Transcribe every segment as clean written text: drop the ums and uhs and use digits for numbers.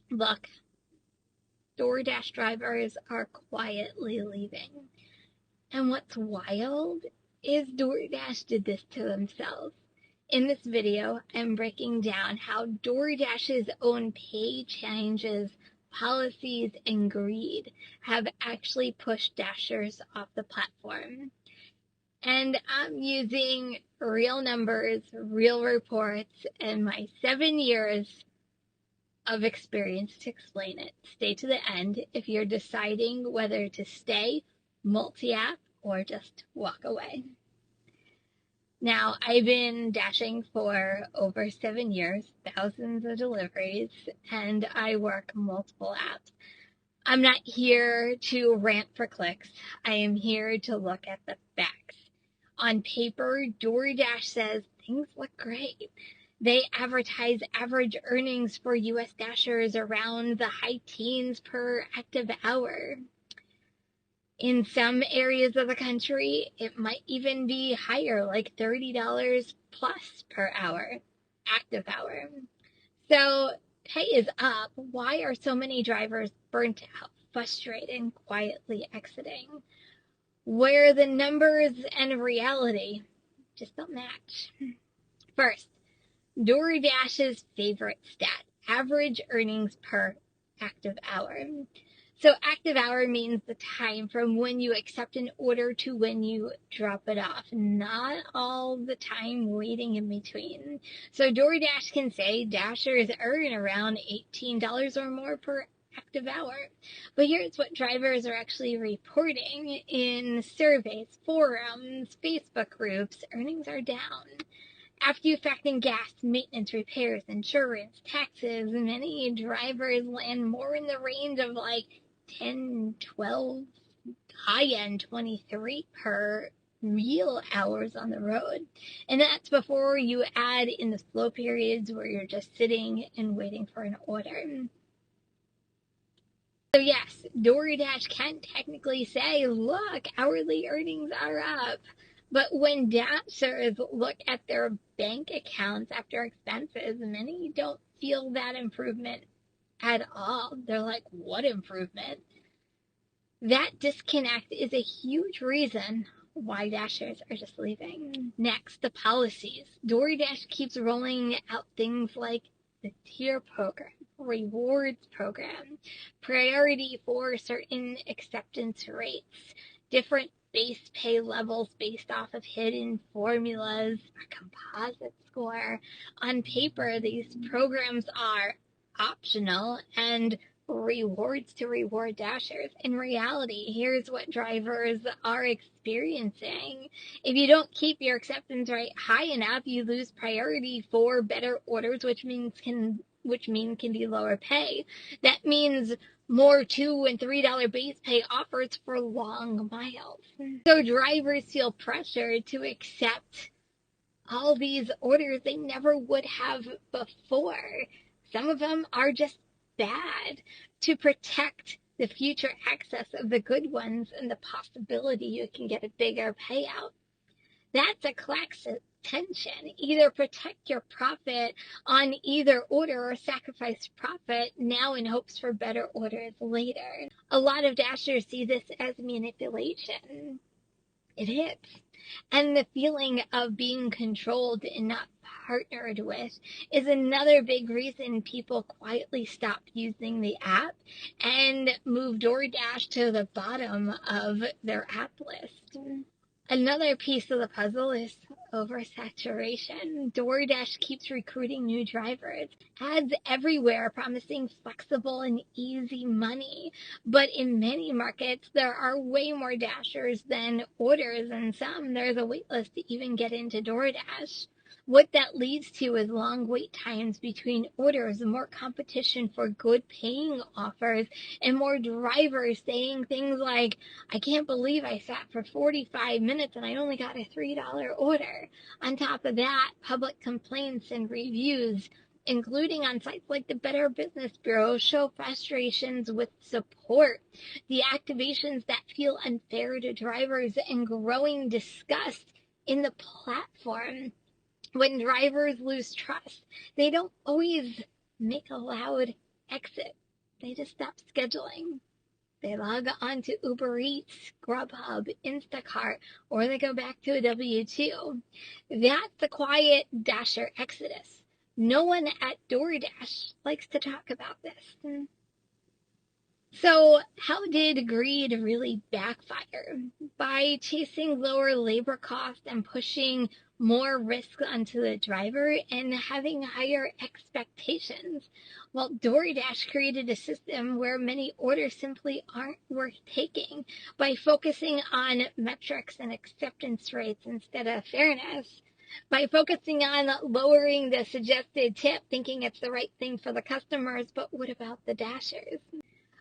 Look, DoorDash drivers are quietly leaving. And what's wild is DoorDash did this to themselves. In this video, I'm breaking down how DoorDash's own pay changes, policies, and greed have actually pushed Dashers off the platform. And I'm using real numbers, real reports, and my 7 years of experience to explain it. Stay to the end if you're deciding whether to stay, multi-app, or just walk away. Now, I've been dashing for over 7 years, thousands of deliveries, and I work multiple apps. I'm not here to rant for clicks. I am here to look at the facts. On paper, DoorDash says things look great. They advertise average earnings for US Dashers around the high teens per active hour. In some areas of the country, it might even be higher, like $30 plus per hour, active hour. So pay is up. Why are so many drivers burnt out, frustrated, and quietly exiting? Where the numbers and reality just don't match. First, DoorDash's favorite stat, average earnings per active hour. So active hour means the time from when you accept an order to when you drop it off, not all the time waiting in between. So DoorDash can say Dashers earn around $18 or more per active hour. But here's what drivers are actually reporting in surveys, forums, Facebook groups. Earnings are down. After you factor in gas, maintenance, repairs, insurance, taxes, many drivers land more in the range of like 10, 12, high-end 23 per real hours on the road. And that's before you add in the slow periods where you're just sitting and waiting for an order. So yes, DoorDash can technically say, look, hourly earnings are up. But when Dashers look at their bank accounts after expenses, many don't feel that improvement at all. They're like, what improvement? That disconnect is a huge reason why Dashers are just leaving. Next, the policies. DoorDash keeps rolling out things like the tier program, rewards program, priority for certain acceptance rates, different base pay levels based off of hidden formulas, a composite score. On paper, these programs are optional and rewards to reward Dashers. In reality, here's what drivers are experiencing. If you don't keep your acceptance rate high enough, you lose priority for better orders, which means can be lower pay. That means more $2 and $3 base pay offers for long miles. So drivers feel pressured to accept all these orders they never would have before. Some of them are just bad, to protect the future access of the good ones and the possibility you can get a bigger payout. That's a classic tension. Either protect your profit on either order or sacrifice profit now in hopes for better orders later. A lot of Dashers see this as manipulation. It is. And the feeling of being controlled and not partnered with is another big reason people quietly stop using the app and move DoorDash to the bottom of their app list. Another piece of the puzzle is oversaturation. DoorDash keeps recruiting new drivers. Ads everywhere promising flexible and easy money. But in many markets, there are way more Dashers than orders, and some there's a wait list to even get into DoorDash. What that leads to is long wait times between orders, more competition for good paying offers, and more drivers saying things like, I can't believe I sat for 45 minutes and I only got a $3 order. On top of that, public complaints and reviews, including on sites like the Better Business Bureau, show frustrations with support, the activations that feel unfair to drivers, and growing disgust in the platform. When drivers lose trust, they don't always make a loud exit. They just stop scheduling. They log on to Uber Eats, Grubhub, Instacart, or they go back to a W-2. That's the quiet Dasher exodus. No one at DoorDash likes to talk about this. So, how did greed really backfire? By chasing lower labor costs and pushing more risk onto the driver and having higher expectations. Well, DoorDash created a system where many orders simply aren't worth taking by focusing on metrics and acceptance rates instead of fairness. By focusing on lowering the suggested tip, thinking it's the right thing for the customers, but what about the dashers?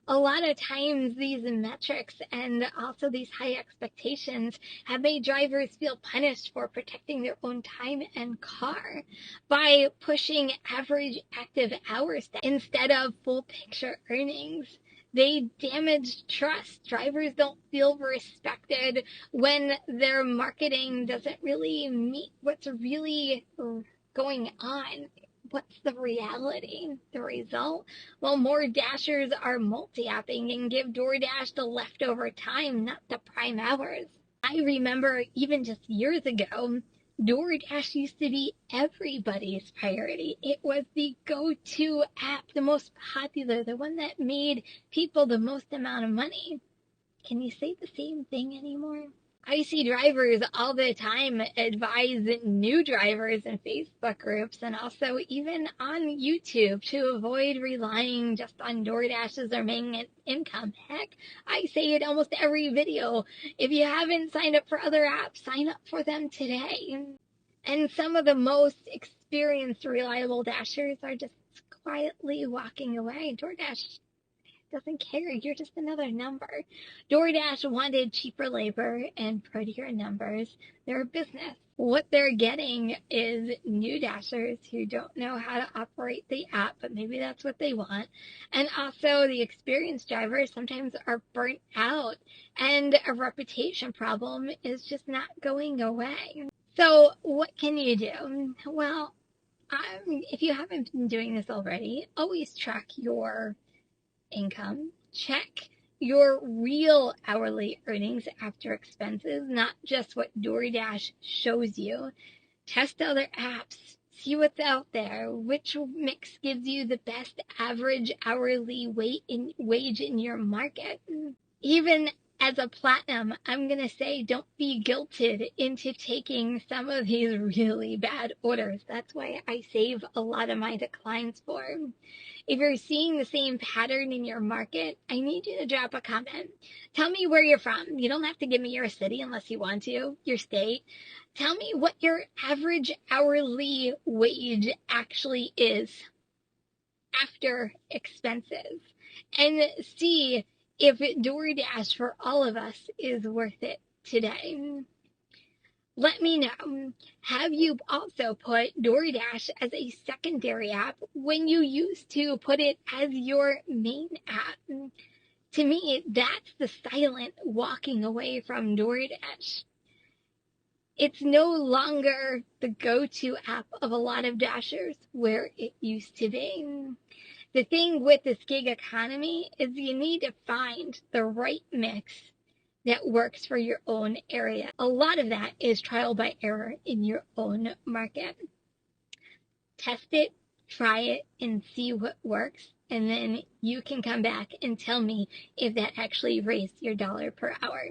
A lot of times these metrics and also these high expectations have made drivers feel punished for protecting their own time and car by pushing average active hours instead of full picture earnings. They damage trust. Drivers don't feel respected when their marketing doesn't really meet what's really going on. What's the reality? The result? Well, more Dashers are multi-apping and give DoorDash the leftover time, not the prime hours. I remember even just years ago, DoorDash used to be everybody's priority. It was the go-to app, the most popular, the one that made people the most amount of money. Can you say the same thing anymore? I see drivers all the time advise new drivers in Facebook groups and also even on YouTube to avoid relying just on DoorDash as their main income. Heck, I say it almost every video. If you haven't signed up for other apps, sign up for them today. And some of the most experienced, reliable Dashers are just quietly walking away. DoorDash doesn't care. You're just another number. DoorDash wanted cheaper labor and prettier numbers. They're a business. What they're getting is new Dashers who don't know how to operate the app, but maybe that's what they want. And also the experienced drivers sometimes are burnt out, and a reputation problem is just not going away. So what can you do? Well, if you haven't been doing this already, always track your income. Check your real hourly earnings after expenses, not just what DoorDash shows you. Test other apps. See what's out there. Which mix gives you the best average hourly wage in your market. Even as a platinum, I'm going to say don't be guilted into taking some of these really bad orders. That's why I save a lot of my declines for. If you're seeing the same pattern in your market, I need you to drop a comment. Tell me where you're from. You don't have to give me your city unless you want to, your state. Tell me what your average hourly wage actually is after expenses, and see if DoorDash for all of us is worth it today. Let me know. Have you also put DoorDash as a secondary app when you used to put it as your main app? To me, that's the silent walking away from DoorDash. It's no longer the go-to app of a lot of Dashers where it used to be. The thing with this gig economy is you need to find the right mix that works for your own area. A lot of that is trial by error in your own market. Test it, try it, and see what works. And then you can come back and tell me if that actually raised your dollar per hour.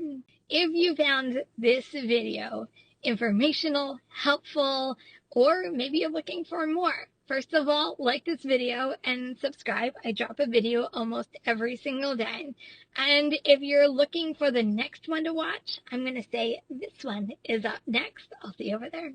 If you found this video informational, helpful, or maybe you're looking for more, first of all, like this video and subscribe. I drop a video almost every single day. And if you're looking for the next one to watch, I'm going to say this one is up next. I'll see you over there.